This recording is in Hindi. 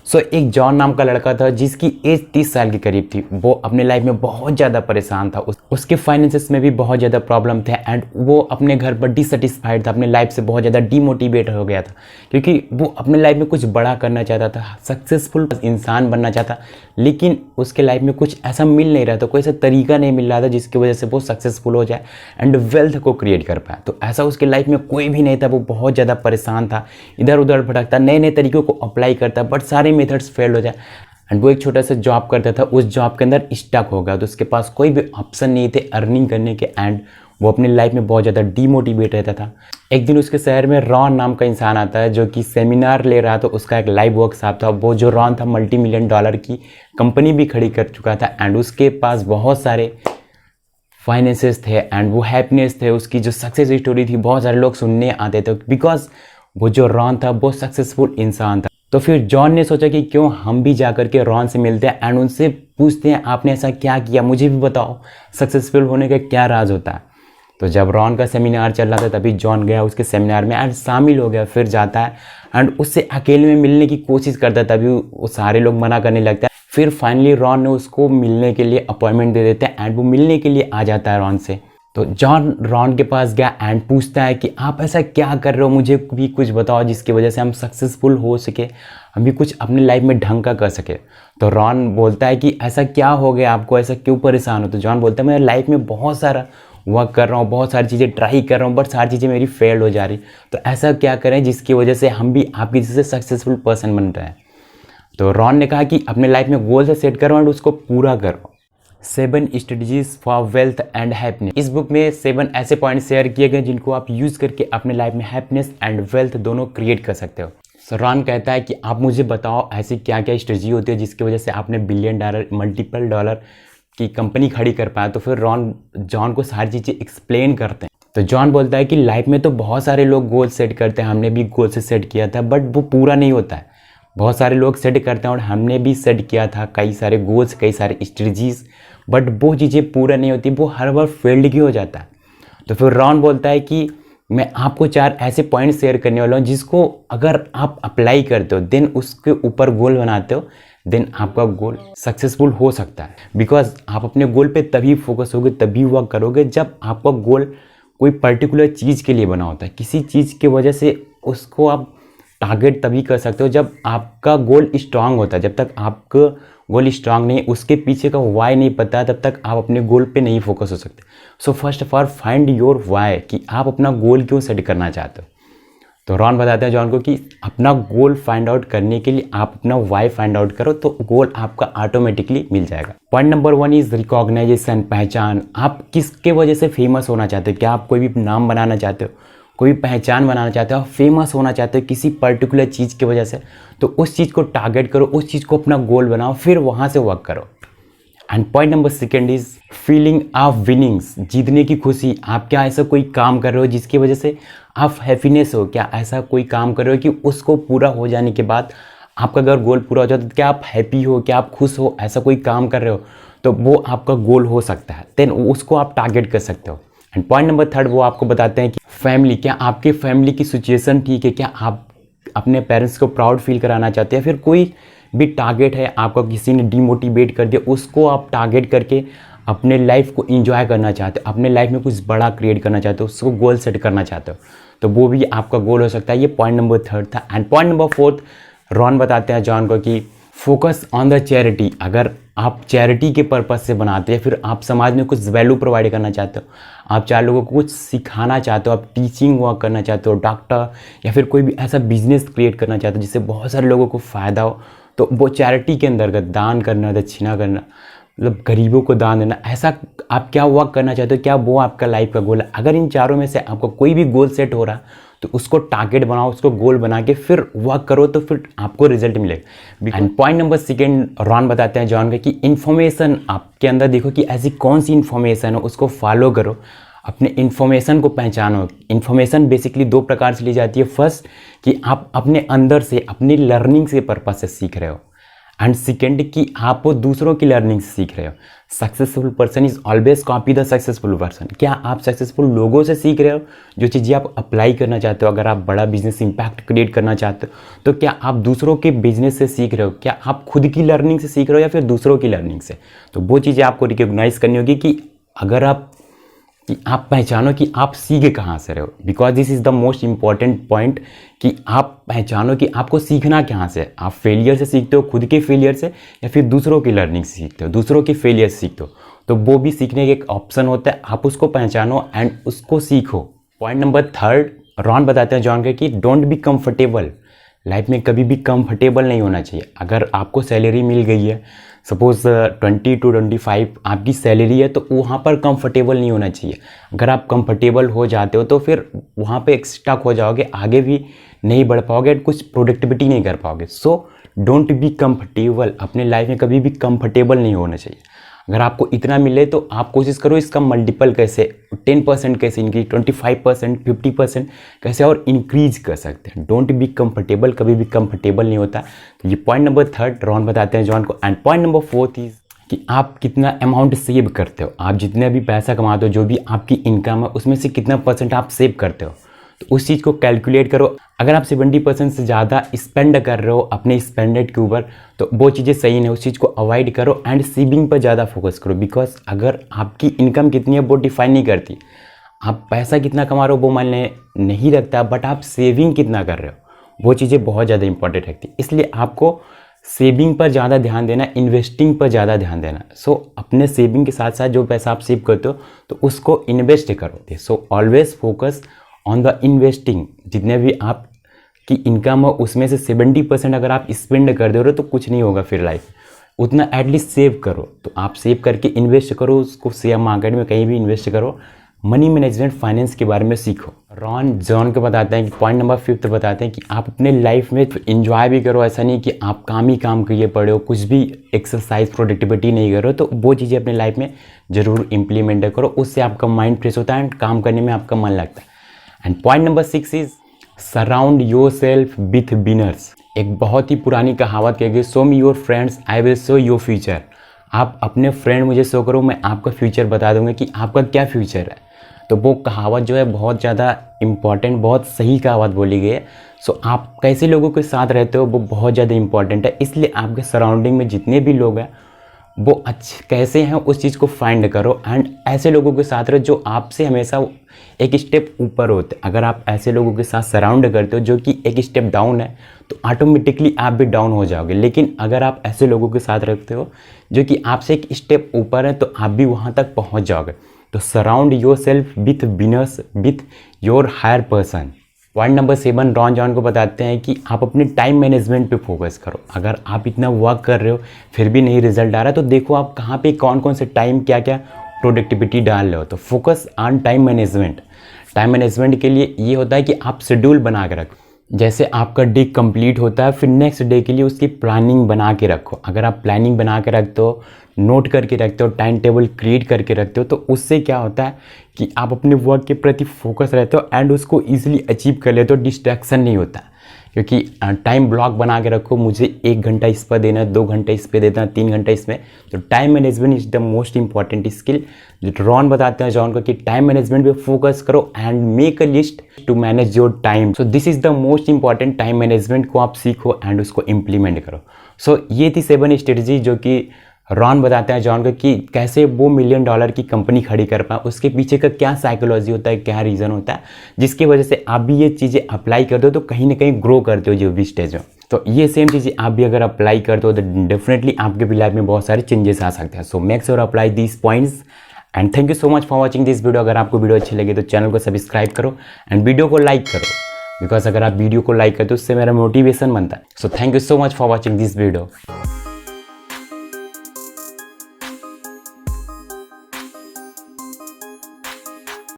एक जॉन नाम का लड़का था जिसकी एज 30 साल के करीब थी। वो अपने लाइफ में बहुत ज़्यादा परेशान था। उसके फाइनेंसेस में भी बहुत ज़्यादा प्रॉब्लम थे एंड वो अपने घर पर डिससेटिस्फाइड था, अपने लाइफ से बहुत ज़्यादा डीमोटिवेट हो गया था क्योंकि वो अपने लाइफ में कुछ बड़ा करना चाहता था, सक्सेसफुल इंसान बनना चाहता, लेकिन उसके लाइफ में कुछ ऐसा मिल नहीं रहा था, कोई ऐसा तरीका नहीं मिल रहा था जिसकी वजह से वो सक्सेसफुल हो जाए एंड वेल्थ को क्रिएट कर पाए। तो ऐसा उसके लाइफ में कोई भी नहीं था। वो बहुत ज़्यादा परेशान था, इधर उधर भटकता, नए नए तरीकों को अप्लाई करता, बट सारे मेथड्स फेल हो जाए। एंड वो एक छोटा सा जॉब करता था, उस जॉब के अंदर स्टक हो गया। तो उसके पास कोई भी ऑप्शन नहीं थे अर्निंग करने के एंड वो अपनी लाइफ में बहुत ज़्यादा डीमोटिवेट रहता था। एक दिन उसके शहर में रॉन नाम का इंसान आता है जो कि सेमिनार ले रहा था, उसका एक लाइव वर्कशॉप था। वो जो रॉन था $multi-million की कंपनी भी खड़ी कर चुका था एंड उसके पास बहुत सारे फाइनेंसेस थे एंड वो हैप्पीनेस थे। उसकी जो सक्सेस स्टोरी थी बहुत सारे लोग सुनने आते थे बिकॉज वो जो रॉन था वो सक्सेसफुल इंसान था। तो फिर जॉन ने सोचा कि क्यों हम भी जाकर के रॉन से मिलते हैं एंड उनसे पूछते हैं आपने ऐसा क्या किया, मुझे भी बताओ सक्सेसफुल होने का क्या राज होता है। तो जब रॉन का सेमिनार चल रहा था तभी जॉन गया उसके सेमिनार में एंड शामिल हो गया। फिर जाता है एंड उससे अकेले में मिलने की कोशिश करता है, तभी वो सारे लोग मना करने लगते हैं। फिर फाइनली रॉन ने उसको मिलने के लिए अपॉइंटमेंट दे देते हैं एंड वो मिलने के लिए आ जाता है रॉन से। तो जॉन रॉन के पास गया एंड पूछता है कि आप ऐसा क्या कर रहे हो, मुझे भी कुछ बताओ जिसकी वजह से हम सक्सेसफुल हो सके, हम भी कुछ अपने लाइफ में ढंग का कर सके। तो रॉन बोलता है कि ऐसा क्या हो गया आपको, ऐसा क्यों परेशान हो। तो जॉन बोलता है मैं लाइफ में बहुत सारा वर्क कर रहा हूँ, बहुत सारी चीज़ें ट्राई कर रहा हूँ, बट सारी चीज़ें मेरी फेल हो जा रही। तो ऐसा क्या करें जिसकी वजह से हम भी आपकी जैसे सक्सेसफुल पर्सन बन रहे हैं। तो रॉन ने कहा कि अपने लाइफ में गोल से सेट करो एंड उसको पूरा करो। 7 strategies for wealth and happiness. इस बुक में 7 ऐसे पॉइंट शेयर किए गए जिनको आप यूज़ करके अपने लाइफ में हैप्पीनेस एंड वेल्थ दोनों क्रिएट कर सकते हो। सो रॉन कहता है कि आप मुझे बताओ ऐसी क्या क्या स्ट्रेटजी होती है जिसकी वजह से आपने $1 बिलियन मल्टीपल डॉलर की कंपनी खड़ी कर पाया। तो फिर रॉन जॉन को सारी चीज़ें एक्सप्लेन करते हैं। तो जॉन बोलता है कि लाइफ में तो बहुत सारे लोग गोल सेट करते हैं, हमने भी गोल से सेट किया था बट वो पूरा नहीं होता है। बहुत सारे लोग सेट करते हैं और हमने भी सेट किया था कई सारे गोल्स, कई सारे स्ट्रेटजीज, बट वो चीज़ें पूरा नहीं होती, वो हर बार फेल्ड ही हो जाता है। तो फिर रॉन बोलता है कि मैं आपको 4 ऐसे पॉइंट शेयर करने वाला हूँ जिसको अगर आप अप्लाई करते हो देन उसके ऊपर गोल बनाते हो देन आपका गोल सक्सेसफुल हो सकता है। बिकॉज आप अपने गोल पे तभी फोकस होगे, तभी वर्क करोगे जब आपका गोल कोई पर्टिकुलर चीज़ के लिए बना होता है। किसी चीज़ की वजह से उसको आप टारगेट तभी कर सकते हो जब आपका गोल स्ट्रांग होता है। जब तक आपका गोल स्ट्रांग नहीं, उसके पीछे का वाई नहीं पता, तब तक आप अपने गोल पे नहीं फोकस हो सकते। So first of all find your why कि आप अपना गोल क्यों सेट करना चाहते हो। तो रॉन बताते हैं जॉन को कि अपना गोल फाइंड आउट करने के लिए आप अपना वाई फाइंड आउट करो तो गोल आपका ऑटोमेटिकली मिल जाएगा। पॉइंट नंबर 1 इज रिकॉग्नाइजेशन, पहचान। आप किसके वजह से फेमस होना चाहते हो? क्या आप कोई भी नाम बनाना चाहते हो, कोई पहचान बनाना चाहते हो, फेमस होना चाहते हो किसी पर्टिकुलर चीज़ की वजह से? तो उस चीज़ को टारगेट करो, उस चीज़ को अपना गोल बनाओ, फिर वहाँ से वर्क करो। And point number 2 is feeling of winnings, जीतने की खुशी। आप क्या ऐसा कोई काम कर रहे हो जिसकी वजह से आप हैप्पीनेस हो? क्या ऐसा कोई काम कर रहे हो कि उसको पूरा हो जाने के बाद आपका अगर गोल पूरा हो जाता है तो क्या आप हैप्पी हो, क्या आप खुश हो? ऐसा कोई काम कर रहे हो तो वो आपका गोल हो सकता है, देन उसको आप टारगेट कर सकते हो। एंड पॉइंट नंबर 3 वो आपको बताते हैं कि फैमिली, क्या आपके फैमिली की सिचुएशन ठीक है? क्या आप अपने पेरेंट्स को प्राउड फील कराना चाहते हैं? फिर कोई भी टारगेट है आपका, किसी ने डीमोटिवेट कर दिया, उसको आप टारगेट करके अपने लाइफ को एंजॉय करना चाहते हो, अपने लाइफ में कुछ बड़ा क्रिएट करना चाहते हो, उसको गोल सेट करना चाहते हो, तो वो भी आपका गोल हो सकता है। ये पॉइंट नंबर 3 था। एंड पॉइंट नंबर 4 रॉन बताते हैं जॉन को कि फोकस ऑन द चैरिटी। अगर आप चैरिटी के पर्पज से बनाते हैं, फिर आप समाज में कुछ वैल्यू प्रोवाइड करना चाहते हो, आप 4 लोगों को कुछ सिखाना चाहते हो, आप टीचिंग वर्क करना चाहते हो, डॉक्टर या फिर कोई भी ऐसा बिजनेस क्रिएट करना चाहते हो जिससे बहुत सारे लोगों को फ़ायदा हो, तो वो चैरिटी के अंतर्गत दान करना, दक्षिणा करना, मतलब गरीबों को दान देना, ऐसा आप क्या वर्क करना चाहते हो, क्या वो आपका लाइफ का गोल है? अगर इन चारों में से आपको कोई भी गोल सेट हो रहा है तो उसको टारगेट बनाओ, उसको गोल बना के फिर वर्क करो, तो फिर आपको रिजल्ट मिलेगा। एंड पॉइंट नंबर 2 रॉन बताते हैं जॉन का कि इन्फॉर्मेशन आपके अंदर देखो कि ऐसी कौन सी इन्फॉर्मेशन है, उसको फॉलो करो, अपने इन्फॉर्मेशन को पहचानो। इन्फॉर्मेशन बेसिकली 2 प्रकार से ली जाती है। फर्स्ट कि आप अपने अंदर से अपनी लर्निंग से पर्पज से सीख रहे हो, एंड सेकेंड कि आप दूसरों की लर्निंग से सीख रहे हो। Successful person is always copy the successful person. क्या आप सक्सेसफुल लोगों से सीख रहे हो जो चीज़ें आप अप्लाई करना चाहते हो? अगर आप बड़ा बिजनेस इंपैक्ट क्रिएट करना चाहते हो तो क्या आप दूसरों के बिजनेस से सीख रहे हो? क्या आप खुद की लर्निंग से सीख रहे हो या फिर दूसरों की लर्निंग से? तो वो चीज़ें आपको रिकॉग्नाइज करनी होगी कि अगर आप पहचानो कि आप सीखे कहाँ से रहे हो, because this is the most important point कि आप पहचानो कि आपको सीखना कहाँ से है। आप फेलियर से सीखते हो, खुद के फेलियर से, या फिर दूसरों की लर्निंग से सीखते हो, दूसरों के फेलियर से सीखते हो। तो वो भी सीखने का एक ऑप्शन होता है, आप उसको पहचानो एंड उसको सीखो। पॉइंट नंबर 3 रॉन बताते हैं जॉन के कि डोंट बी कंफर्टेबल। लाइफ में कभी भी कंफर्टेबल नहीं होना चाहिए। अगर आपको सैलरी मिल गई है, सपोज 20 to 25 आपकी सैलरी है, तो वहाँ पर कंफर्टेबल नहीं होना चाहिए। अगर आप कंफर्टेबल हो जाते हो तो फिर वहाँ पे स्टक हो जाओगे, आगे भी नहीं बढ़ पाओगे, कुछ प्रोडक्टिविटी नहीं कर पाओगे। So don't be comfortable. अपने लाइफ में कभी भी कंफर्टेबल नहीं होना चाहिए। अगर आपको इतना मिले तो आप कोशिश करो इसका मल्टीपल कैसे, 10% कैसे इंक्रीज, 25%, 50% कैसे और इंक्रीज कर सकते हैं। डोंट बी कंफर्टेबल, कभी भी कंफर्टेबल नहीं होता। तो ये पॉइंट नंबर 3 रॉन बताते हैं जॉन को। एंड पॉइंट नंबर 4 इज कि आप कितना अमाउंट सेव करते हो। आप जितने भी पैसा कमाते हो, जो भी आपकी इनकम है, उसमें से कितना % आप सेव करते हो, तो उस चीज़ को कैलकुलेट करो। अगर आप 70% से ज़्यादा स्पेंड कर रहे हो अपने स्पेंडेड के ऊपर, तो वो चीज़ें सही नहीं, उस चीज़ को अवॉइड करो एंड सेविंग पर ज़्यादा फोकस करो। बिकॉज अगर आपकी इनकम कितनी है वो डिफाइन नहीं करती। आप पैसा कितना कमा रहे हो वो मायने नहीं रखता, बट आप सेविंग कितना कर रहे हो वो चीज़ें बहुत ज़्यादा इंपॉर्टेंट रखती है। इसलिए आपको सेविंग पर ज़्यादा ध्यान देना, इन्वेस्टिंग पर ज़्यादा ध्यान देना। सो अपने सेविंग के साथ साथ जो पैसा आप सेव करते हो तो उसको इन्वेस्ट करो। So always focus on the investing. जितने भी आप की इनकम हो उसमें से 70% अगर आप स्पेंड कर दे रहे हो तो कुछ नहीं होगा फिर लाइफ। उतना एटलीस्ट सेव करो। तो आप सेव करके इन्वेस्ट करो, उसको शेयर मार्केट में कहीं भी इन्वेस्ट करो। मनी मैनेजमेंट, फाइनेंस के बारे में सीखो। रॉन जॉन को बताते हैं कि पॉइंट नंबर 5 बताते हैं कि आप अपने लाइफ में इंजॉय भी करो। ऐसा नहीं कि आप काम ही काम किए पड़े हो, कुछ भी एक्सरसाइज प्रोडक्टिविटी नहीं करो। तो वो चीज़ें अपने लाइफ में ज़रूर इम्प्लीमेंट करो, उससे आपका माइंड फ्रेश होता है एंड काम करने में आपका मन लगता है। And point number 6 is surround yourself with winners. एक बहुत ही पुरानी कहावत कहेगी, show me your friends I will show your future. आप अपने फ्रेंड मुझे शो करो, मैं आपका फ्यूचर बता दूंगा कि आपका क्या फ्यूचर है। तो वो कहावत जो है बहुत ज़्यादा इम्पॉर्टेंट, बहुत सही कहावत बोली गई है। सो आप कैसे लोगों के साथ रहते हो वो बहुत ज़्यादा इंपॉर्टेंट है। इसलिए आपके सराउंडिंग में जितने भी लोग हैं वो अच्छे कैसे हैं उस चीज़ को फाइंड करो एंड ऐसे लोगों के साथ रहो जो आपसे हमेशा एक स्टेप ऊपर होते हैं। अगर आप ऐसे लोगों के साथ सराउंड करते हो जो कि एक स्टेप डाउन है तो ऑटोमेटिकली आप भी डाउन हो जाओगे। लेकिन अगर आप ऐसे लोगों के साथ रखते हो जो कि आपसे एक स्टेप ऊपर है तो आप भी वहाँ तक पहुँच जाओगे। तो surround yourself with winners with your higher person. Point number 7 Ron John को बताते हैं कि आप अपने टाइम मैनेजमेंट पे फोकस करो। अगर आप इतना वर्क कर रहे हो फिर भी नहीं रिजल्ट आ रहा तो देखो आप कहाँ पे कौन कौन से टाइम क्या क्या प्रोडक्टिविटी डाल रहे हो। तो focus on time management. Time management के लिए ये होता है कि आप शेड्यूल बना के रखो। जैसे आपका डे कंप्लीट होता है फिर नेक्स्ट डे के लिए उसकी प्लानिंग बना के रखो। अगर आप प्लानिंग बना के रखते हो, नोट करके रखते हो, टाइम टेबल क्रिएट करके रखते हो तो उससे क्या होता है कि आप अपने वर्क के प्रति फोकस रहते हो एंड उसको ईजिली अचीव कर लेते हो। डिस्ट्रैक्शन नहीं होता क्योंकि टाइम ब्लॉक बना के रखो, मुझे 1 घंटा इस पर देना है, 2 घंटा इस पर देना है, 3 घंटा इसमें। तो time management is the most important skill. जो रॉन बताते हैं जॉन को कि टाइम मैनेजमेंट पे फोकस करो and make a list to manage your time. So this is the most important. Time management को आप सीखो एंड उसको इम्प्लीमेंट करो। सो ये थी 7 स्ट्रेटजी जो कि रॉन बताते हैं जॉन को कि कैसे वो $1 मिलियन की कंपनी खड़ी कर पाए। उसके पीछे का क्या साइकोलॉजी होता है, क्या रीज़न होता है जिसकी वजह से आप भी ये चीज़ें अप्लाई करते हो तो कहीं ना कहीं ग्रो करते हो जो भी स्टेज में। तो ये सेम चीज़ें आप भी अगर अप्लाई करते हो तो डेफिनेटली आपके भी लाइफ में बहुत सारे चेंजेस आ सकते हैं। So make sure apply these points and thank you so much for watching this video. अगर आपको वीडियो अच्छी लगे तो चैनल को सब्सक्राइब करो एंड वीडियो को लाइक करो, बिकॉज अगर आप वीडियो को लाइक करते हो उससे मेरा मोटिवेशन बनता है। So thank you so much for watching this video.